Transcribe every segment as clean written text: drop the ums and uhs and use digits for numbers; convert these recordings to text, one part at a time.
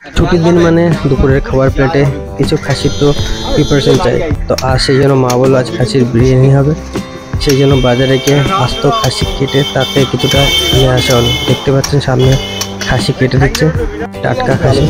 ছুটির দিন মানে দুপুরের খাবার প্লেটে কিছু খাসির তো প্রিপারেশন চাই। তো আর সেই জন্য মা বললো আজ খাসির বিরিয়ানি হবে। সেই জন্য বাজারে গিয়ে আস্ত খাসি কেটে তাতে কিছুটা নিয়ে আসা হলো। দেখতে পাচ্ছেন সামনে খাসি কেটে দিচ্ছে, টাটকা খাসি।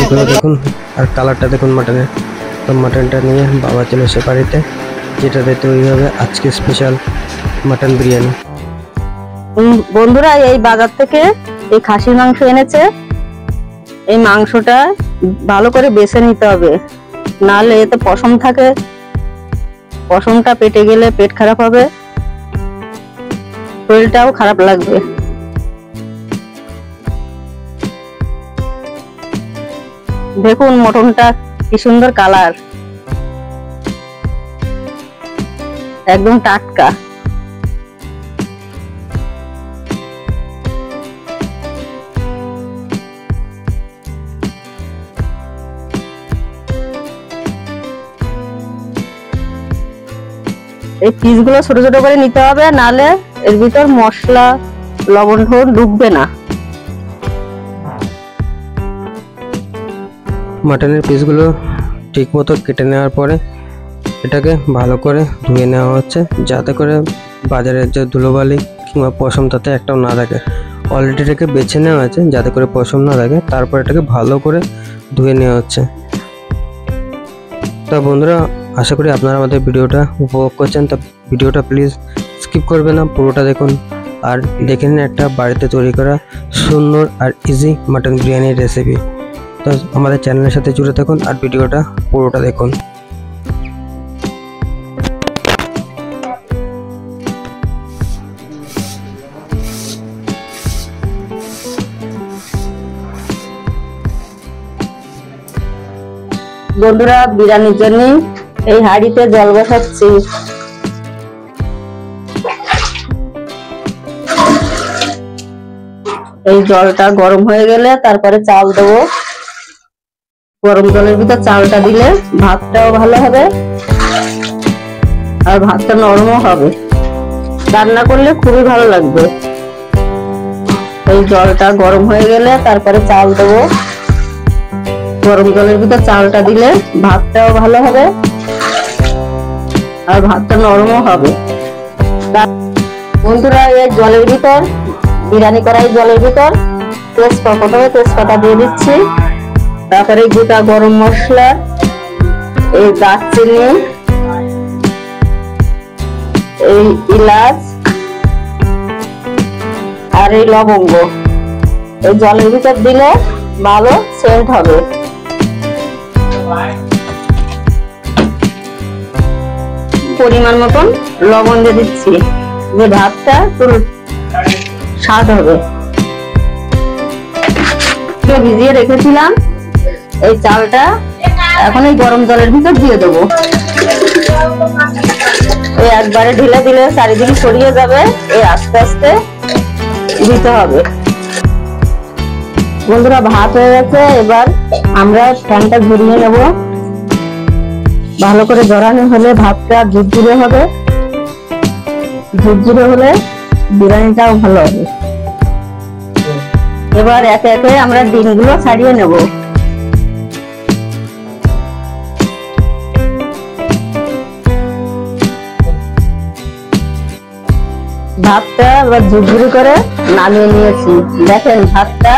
এগুলো দেখুন আর কালারটা দেখুন মাটনের। তো মাটনটা নিয়ে বাবা চলে এসে বাড়িতে, যেটাতে তৈরি হবে আজকে স্পেশাল মাটন বিরিয়ানি। বন্ধুরা এই বাজার থেকে এই খাসির মাংস এনেছে। এই মাংসটা ভালো করে বেছে নিতে হবে, নাহলে এতে পশম থাকে, পশমটা পেটে গেলে পেট খারাপ হবে, শরীরটাও খারাপ লাগবে। দেখুন মটনটা কি সুন্দর কালার, একদম টাটকা। এই পিসগুলো ছোট ছোট করে নিতে হবে, নাহলে এর ভিতর মশলা লবণ ঢুকবে না। মাটনের পিসগুলো ঠিক মতো কেটে নেওয়ার পরে এটাকে ভালো করে ধুয়ে নেওয়া হচ্ছে, যাতে করে বাজারের যে ধুলোবালি কিংবা পশম তাতে একটাও না থাকে। অলরেডি এটাকে বেছে নেওয়া আছে যাতে করে পশম না থাকে, তারপর এটাকে ভালো করে ধুয়ে নেওয়া হচ্ছে। তা বন্ধুরা, আশা করি আপনারা আমাদের ভিডিওটা উপভোগ করছেন। তা ভিডিওটা প্লিজ স্কিপ করবেন না, পুরোটা দেখুন আর দেখে নিন একটা বাড়িতে তৈরি করা সুন্দর আর ইজি মাটন বিরিয়ানির রেসিপি। তো আমাদের চ্যানেলের সাথে জুড়ে থাকুন আর ভিডিওটা পুরোটা দেখুন। বন্ধুরা বিরিয়ানির জন্য এই হাঁড়িতে জল বসাচ্ছি। এই জলটা গরম হয়ে গেলে তারপরে চাল দেবো। গরম জলের ভিতর চালটা দিলে ভাতটাও ভালো হবে আর ভাতটা নরমও হবে, রান্না করলে খুবই ভালো লাগবে। এই জলটা গরম হয়ে গেলে তারপরে চাল দেবো। গরম জলের ভিতর চালটা দিলে ভাতটাও ভালো হবে আর ভাতটা নরমও হবে। বন্ধুরা এই জলের ভিতর, বিরিয়ানি করা এই জলের ভিতর প্রথমে তেজপাতা দিয়ে দিচ্ছি, তারপরে গোটা গরম মশলা, এই দারচিনি, এই এলাচ আর এই লবঙ্গ এই জলের ভিতর দিলে ভালো সেন্ট হবে। পরিমাণ মতন লবণ দিয়ে দিচ্ছি, যে ভাতটা স্বাদ হবে। ভিজিয়ে রেখেছিলাম এই চালটা এখন এই গরম জলের ভিতর দিয়ে দেবো। এই একবারে ঢেলে দিলে চারিদিকে ছড়িয়ে যাবে, এই আস্তে আস্তে দিতে হবে। বন্ধুরা ভাত হয়ে গেছে, এবার আমরা ফ্যানটা ঘুরিয়ে নেব। ভালো করে জড়ানো হলে ভাতটা ঝুরঝুরে হবে, ঝুরঝুরে হলে বিরিয়ানিটাও ভালো হবে। এবার একে একে আমরা ডিমগুলো ছাড়িয়ে নেব। ভাতটা এবার ঝুরঝুরি করে নামিয়ে নিয়েছি। দেখেন ভাতটা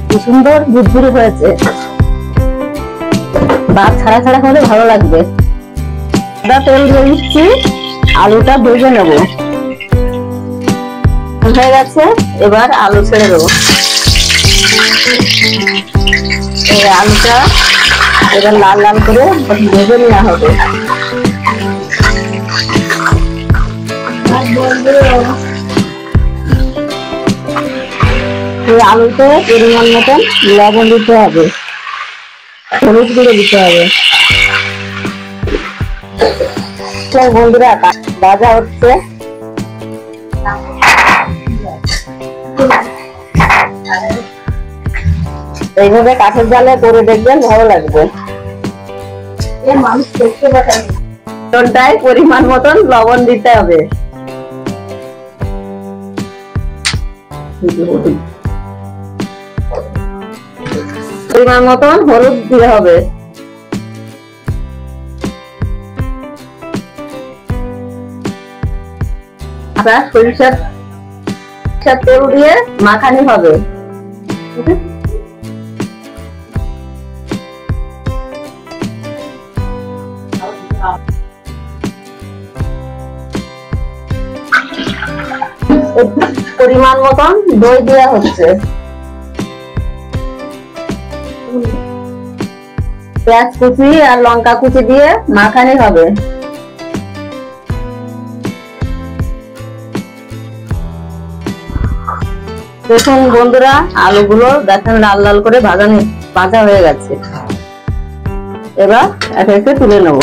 কি সুন্দর ঝুরঝুরি হয়েছে। ভাত ছাড়া ছাড়া হলে ভালো লাগবে। তেল দিয়ে দিচ্ছি, আলুটা ভেজে নেব। হয়ে গেছে, এবার আলু ছেড়ে দেবো। এই আলুটা এবার লাল লাল করে ভেজে নেওয়া হবে। এই আলুতে পরিমাণ মতন লবণ দিতে হবে, হলুদ গুঁড়ো দিতে হবে। বন্ধুরা ভাজা হচ্ছে, এইভাবে কাঠের জালে করে দেখবেন, ভালো লাগবে। পরিমাণ মতন লবণ দিতে হবে। পরিমাণ মতন হলুদ দিতে হবে। সরিষার তেল দিয়ে মাখানি হবে। পরিমাণ মতন দই দেওয়া হচ্ছে। পেঁয়াজ কুচি আর লঙ্কা কুচি দিয়ে মাখানি হবে। দেখুন বন্ধুরা, আলুগুলো দেখেন লাল লাল করে ভাজা হয়ে গেছে। এবার একে একে তুলে নেব।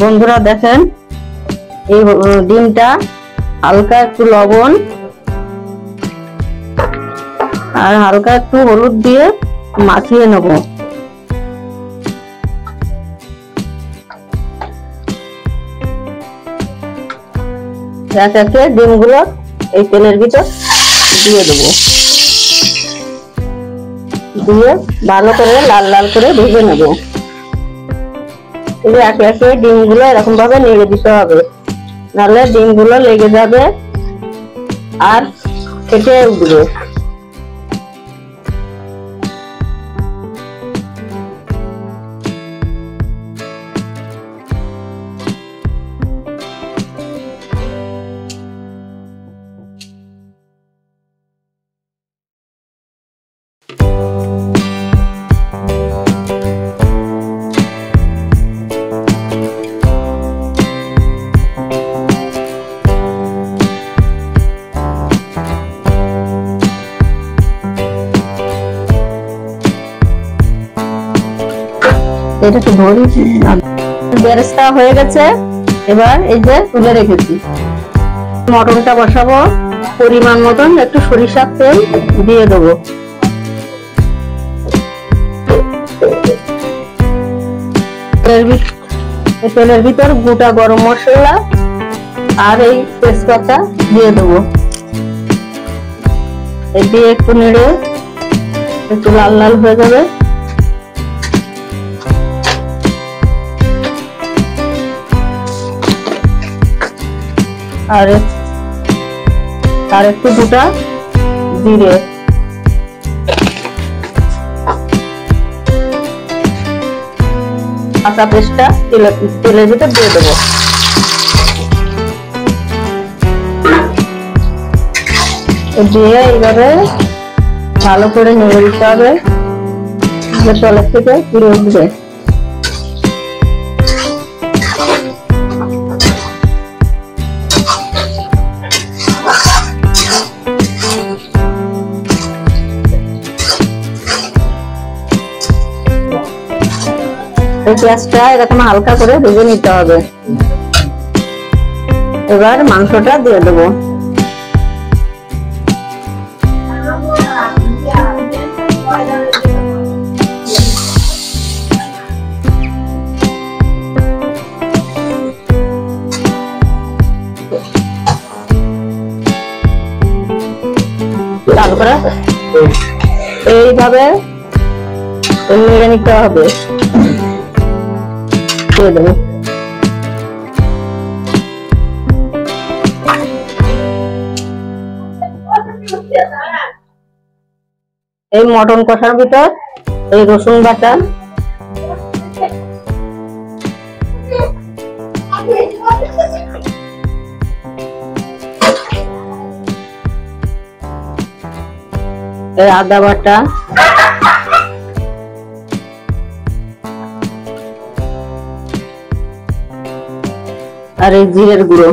বন্ধুরা দেখেন, এই ডিমটা হালকা একটু লবণ আর হালকা একটু হলুদ দিয়ে মাখিয়ে নেব। এক একে ডিমগুলো এই তেলের ভিতর দিয়ে দেবো, দিয়ে ভালো করে লাল লাল করে ভেজে নেব। একে একে ডিমগুলো এরকম ভাবে নেড়ে দিতে হবে, নাহলে ডিমগুলো লেগে যাবে আর ফেটে উঠবে। এটা তো বেরেস্তা হয়ে গেছে। এবার এই যে তুলে রেখেছি, মটনটা বসাবো। পরিমাণ মতন একটু সরিষার তেল দিয়ে দেবো। তেলের ভিতর গোটা গরম মশলা আর এই তেজপাতা দিয়ে দেবো। দিয়ে একটু নেড়ে একটু লাল লাল হয়ে যাবে। আর একটু গোটা জিরে, কাঁচা পেস্টটা তেলের ভিতর দিয়ে দেবো। দিয়ে এইভাবে ভালো করে নেড়ে দিতে হবে, তলের থেকে পুরো উঠবে। পেঁয়াজটা এরকম হালকা করে ভেজে নিতে হবে। এবার মাংসটা দিয়ে দেবো। তারপরে এইভাবে নেড়ে নিতে হবে। এই মটন কষার ভিতর এই রসুন বাটা, এই আদা বাটা, আর এই জিরের গুঁড়ো,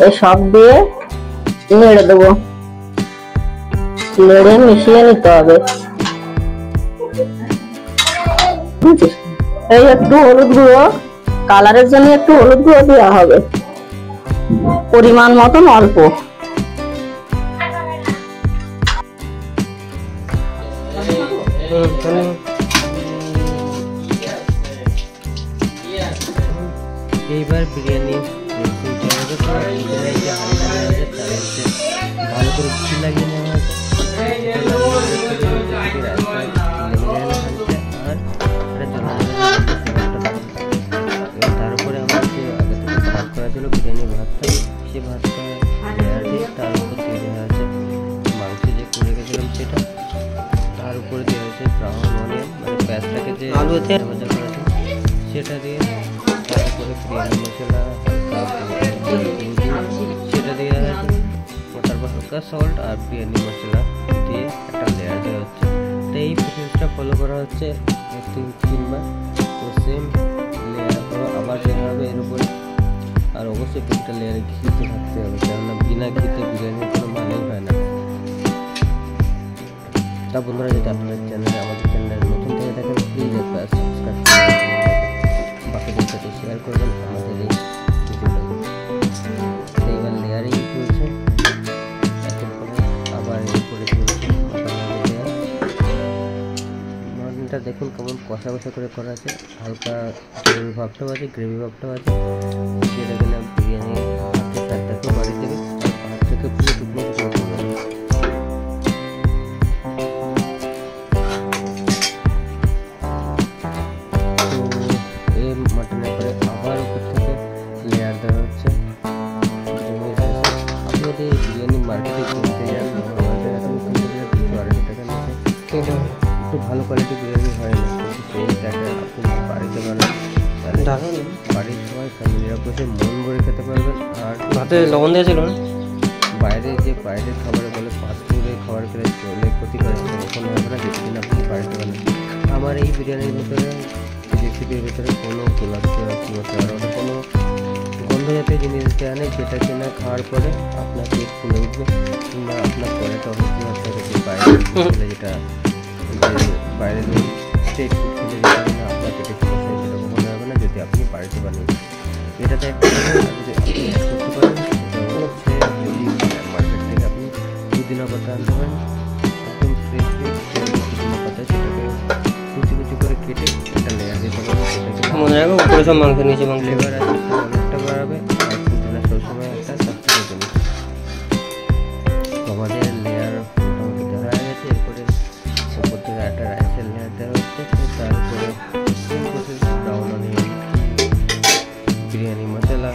এই সব দিয়ে নেড়ে দেবো। নেড়ে মিশিয়ে নিতে হবে। এই একটু হলুদ গুঁড়ো, কালারের জন্য একটু হলুদ গুঁড়ো দেওয়া হবে, পরিমাণ মতন অল্প। এইবার বিরিয়ানি ভালো করে ঘি লাগিয়ে নেওয়া হয়েছে তার উপরে আমার যে আগে থেকে ভাত করা ছিল বিরিয়ানি ভাতটা, সে ভাতটা লেয়ার দিয়ে তার উপর দিয়ে দেওয়া হয়েছে মাংস যে করে গেছিলাম সেটা, তার উপরে দেওয়া হয়েছে ব্রাউন অনিয়ন মানে পেঁয়াজটাকে যে ভাজা করেছে সেটা দিয়ে, তারপরে বিরিয়ানি মশলা সেটা দেওয়া হয়েছে, তারপর হালকা সল্ট আর বিরিয়ানি মশলা দিয়ে একটা লেয়ার দেওয়া হচ্ছে। তো এই প্রসেসটা ফলো করা হচ্ছে 2-3 বার। তো সেম লেয়ার আবার দেওয়া হবে এর উপরে, আর অবশ্যই প্রতিটা লেয়ারে ঘি তো থাকতে হবে, কেননা বিনা ঘিতে বিরিয়ানির কোনো মানেই হয় না। তা বন্ধুরা, যদি আপনাদের চ্যানেলে আমাদের চ্যানেলে নতুন থেকে থাকেন প্লিজ একবার সাবস্ক্রাইব করবেন, বাকিদের সাথে শেয়ার করবেন আমাদের এই ভিডিওটাকে। এইবার লেয়ারিং চলছে, একের পরে আবার এর উপরে চলছে মাটনটা। দেখুন কেমন কষা কষা করে করা আছে, হালকা গ্রেভি ভাবটাও আছে, গ্রেভি ভাবটাও আছে, যেটা কিনা বিরিয়ানি স্বাদটাকেও বাড়িয়ে দেবে আর ভাত থেকে পুরো টুকরো টুকরো করবে। মাটনের পরে আবার উপর থেকে লেয়ার দেওয়া হচ্ছে। আপনি যদি বিরিয়ানি মার্কেটে কিনতে যান আমাদের এখন কিনতে গেলে 200-250 টাকা নিচ্ছে, একটু ভালো কোয়ালিটি বিরিয়ানি হয় না, কিন্তু সেই টাকা আপনি বাড়িতে বানান তাহলে বাড়ির সবাই ফ্যামিলিরা বসে মন ভরে খেতে পারবেন। আর ভাতে লবণ দিয়েছিল না, বাইরের খাবারে বলে ফাস্ট ফুডের খাবার খেলে চলে ক্ষতি করে, কখনো হবে না যেদিন আপনি বাড়িতে বানান। আমার এই বিরিয়ানির ভিতরে রেসিপির ভিতরে কোনো গোলাপ জল আর কোনো গন্ধ জাতীয় জিনিস দেওয়া নেই, যেটা কিনা খাওয়ার পরে আপনার পেট ফুলে উঠবে কিংবা আপনার পরেটা অসুস্থ হতে পারে। যেটা বাইরের স্ট্রিট ফুড খেলে যেটা কিনা আপনার পেটে সমস্যা সেটা কখনো হবে না যদি আপনি বাড়িতে বানিয়ে। এটাতে একটা যদি আপনি করতে পারেন সেটা হচ্ছে যদি মার্কেট থেকে আপনি পুদিনা পাতা আনতে পারেন, একদম ফ্রেশ পুদিনা পাতা, সেটাকে কুচি কুচি করে কেটে একটা লেয়ার দিতে পারেন, সেটাকে মনে রাখবো উপরে সব মাংস নিচে মাংস। ফ্লেভার আছে অনেকটা বাড়াবে আর পুদিনা সবসময় একটা স্বাস্থ্যকর জিনিস। আমাদের লেয়ার মোটামুটি দেওয়া হয়ে গেছে, এরপরে উপর থেকে একটা রাইসের লেয়ার দেওয়া হচ্ছে, তার উপরে ব্রাউন অনিয়ন, বিরিয়ানি মশলা,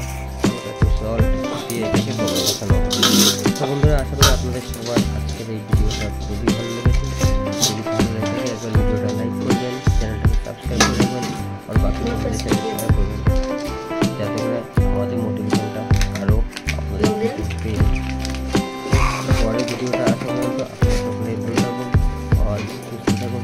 সল্ট দিয়ে এটাকে বসানো। তো বন্ধুরা, আশা করি আপনাদের সবার আজকের এই ভিডিওটা খুবই ভালো লেগেছে। যদি ভালো লেগে থাকে একবার ভিডিওটা লাইক করবেন, চ্যানেলটাকে সাবস্ক্রাইব করে দেবেন আর বাকি বন্ধুদের সাথে শেয়ার করবেন, যাতে করে আমাদের মোটিভেশনটা আরও আপনাদের পেয়ে পরের ভিডিওটা আসা পর্যন্ত আপনারা সকলেই ভালো থাকুন আর সুস্থ থাকুন।